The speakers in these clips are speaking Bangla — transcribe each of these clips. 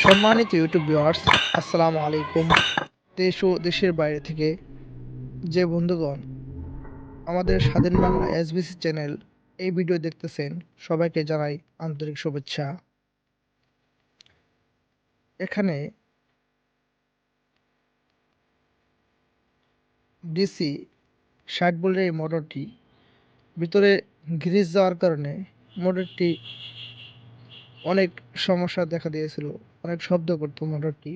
সম্মানিত ইউটিউব ভিউয়ার্স, আসসালামু আলাইকুম। দেশ ও দেশের বাইরে থেকে যে বন্ধুগণ আমাদের স্বাধীন বাংলা এসবিসি চ্যানেল এই ভিডিও দেখতেছেন, সবাইকে জানাই আন্তরিক শুভেচ্ছা। এখানে ডিসি 60 ভোল্টের এই মোটরটি ভিতরে গ্রিজ যাওয়ার কারণে মোটরটি অনেক সমস্যা দেখা দিয়েছিল, অনেক শব্দ করতো মোটরটি।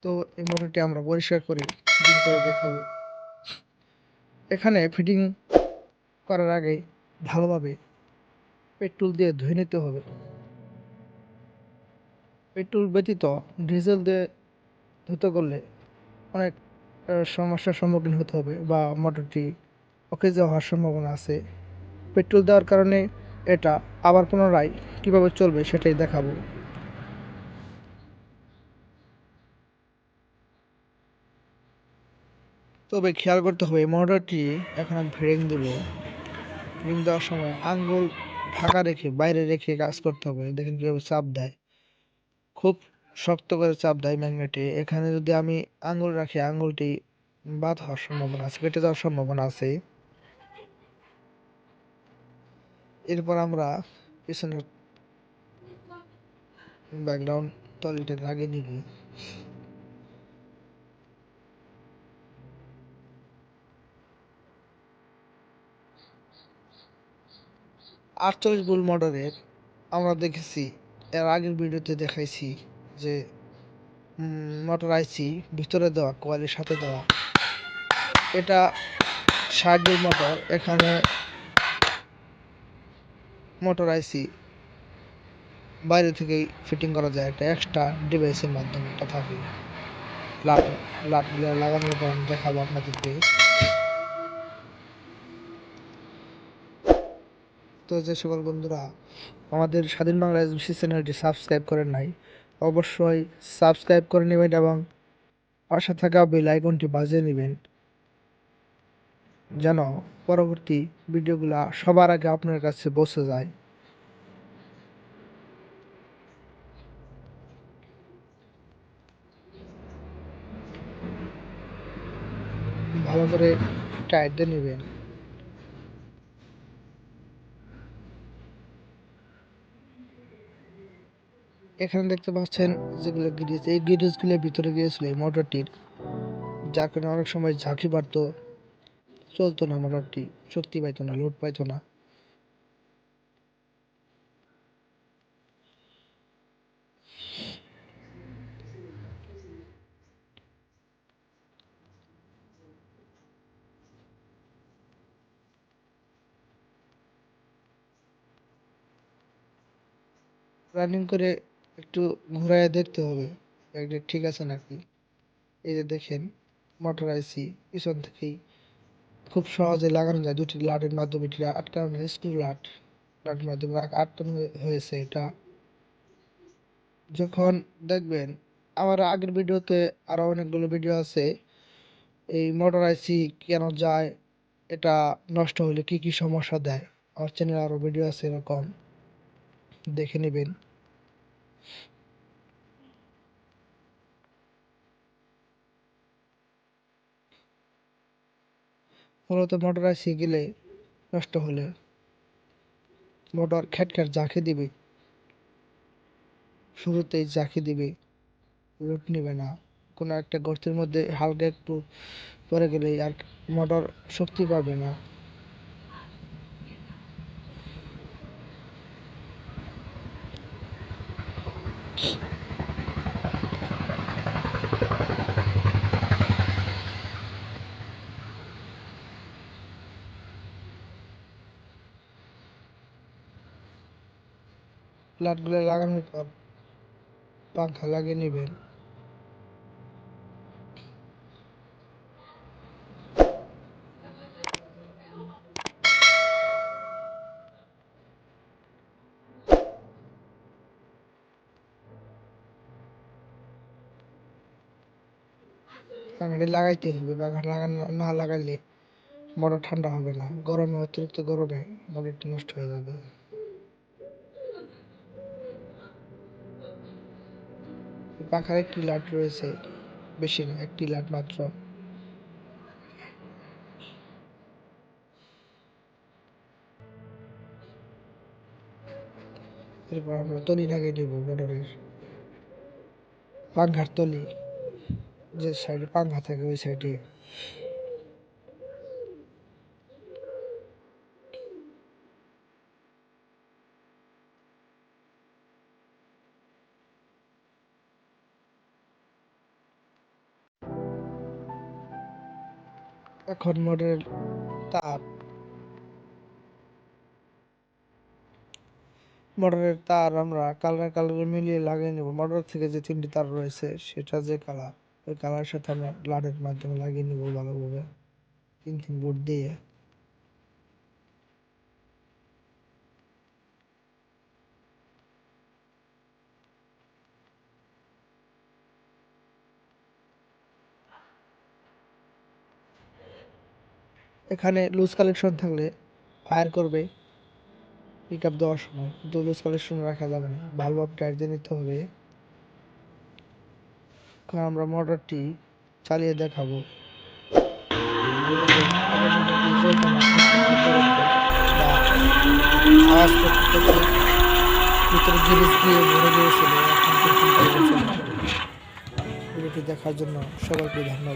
তো এই মোটরটি আমরা পরিষ্কার করে ফিটিং করে দেখাবো। এখানে ফিটিং করার আগে ভালোভাবে পেট্রোল দিয়ে ধুয়ে নিতে হবে। পেট্রোল ব্যতীত ডিজেল দিয়ে ধুতে করলে অনেক সমস্যার সম্মুখীন হতে হবে বা মোটরটি অকেজো হওয়ার সম্ভাবনা আছে। পেট্রোল দেওয়ার কারণে এটা আবার পুনরায় কীভাবে চলবে সেটাই দেখাবো। তবে খেয়াল করতে হবে মোটরটি এখন আমি ফিটিং দেব। ফিটিং দেওয়ার সময় আঙ্গুল ফাঁকা রেখে বাইরে রেখে কাজ করতে হবে। দেখেন কীভাবে চাপ দেয়, খুব শক্ত করে চাপ দেয় ম্যাগনেটে। এখানে যদি আমি আঙ্গুল রাখি আঙ্গুলটি বাদ হওয়ার সম্ভাবনা আছে, কেটে যাওয়ার সম্ভাবনা আছে। এরপর আমরা পিছনের ব্যাকগ্রাউন্ড তলিটা লাগিয়ে নিব। 48 ভোল্ট মোটরের আমরা দেখেছি, এর আগের ভিডিওতে দেখাইছি যে মোটর আইসি ভিতরে দেওয়া কয়েলের সাথে দেওয়া, এটা 60 ভোল্ট মোটর। এখানে মোটর আইসি বাইরে থেকেই ফিটিং করা যায়, একটা এক্সট্রা ডিভাইসের মাধ্যমে। এটা থাকে লাটগুলো লাগানোর পর আমি দেখাবো আপনাদেরকে। তো যে সকল বন্ধুরা আমাদের স্বাধীন বাংলা এসবিসি চ্যানেলটি সাবস্ক্রাইব করেন নাই, অবশ্যই সাবস্ক্রাইব করে নেবেন এবং পাশে থাকা বেল আইকনটি বাজিয়ে নেবেন, যেন পরবর্তী ভিডিওগুলো সবার আগে আপনার কাছে পৌঁছে যায়। ভালো করে টাইট দিয়ে নেবেন। এখানে দেখতে পাচ্ছেন যেগুলো গ্রিজ, এই গ্রিজগুলো ভিতরে গিয়েছিল এই মোটরটির, যার কারণে অনেক সময় ঝাঁকি বাড়তো, চলতো না, মোটরটি শক্তি পাইতো না, লোড পাইতো না। রানিং করে একটু ঘুরাইয়া দেখতে হবে একটা ঠিক আছে নাকি। এই যে দেখেন মোটর আইসি পিছন থেকেই খুব সহজে লাগানো যায়, দুটি লাটের মাধ্যমে এটি আটকানো যায়, স্ক্রু লাটের মাধ্যমে আটকানো হয়েছে। এটা যখন দেখবেন, আমার আগের ভিডিওতে আরো অনেকগুলো ভিডিও আছে এই মোটর আইসি কেন যায়, এটা নষ্ট হলে কি কি সমস্যা দেয়, আমার চ্যানেলে আরো ভিডিও আছে এরকম, দেখে নেবেন। মূলত মোটর আইসি গেলে নষ্ট হলে মোটর খ্যাট ঝাঁকি দিবে, শুরুতেই ঝাঁকি দিবে, লোড নেবে না। কোনো একটা গর্তের মধ্যে হালকা একটু পরে গেলেই আর মোটর শক্তি পাবে না। প্লাটগুলো লাগানোর পর পাংখা লাগিয়ে নেবেন। পাংখাটি লাগাইতে হবে, পাংখা লাগানো না লাগাইলে মোটর ঠান্ডা হবে না, গরমে অতিরিক্ত গরমে মোটরটি নষ্ট হয়ে যাবে। পাখার একটি লাট রয়েছে, বেশি না, একটি লাট মাত্র। এরপর আমরা তলি লাগিয়ে নিব মোটরের, পাংখার তলি, যে সাইডে পাংখা থাকে ওই সাইডে। এখন মোটরের তার আমরা কালারে মিলিয়ে লাগিয়ে নেব। মোটর থেকে যে 3টি তার রয়েছে সেটা যে কালার, ওই কালারের সাথে আমরা লাটের মাধ্যমে লাগিয়ে নেব ভালোভাবে 3 বোর্ড দিয়ে। এখানে লুজ কালেকশন থাকলে ফায়ার করবে পিক আপ দেওয়ার সময়, কিন্তু লুজ কালেকশন রাখা যাবে না, ভালোভাবে টাইট দিয়ে নিতে হবে। এখন আমরা মোটরটি চালিয়ে দেখাবো। আওয়াজ করতে ভিতরে গ্যারেজ দিয়ে ভরে গিয়েছিল, এখন ভিডিওটি দেখার জন্য সবাইকে ধন্যবাদ।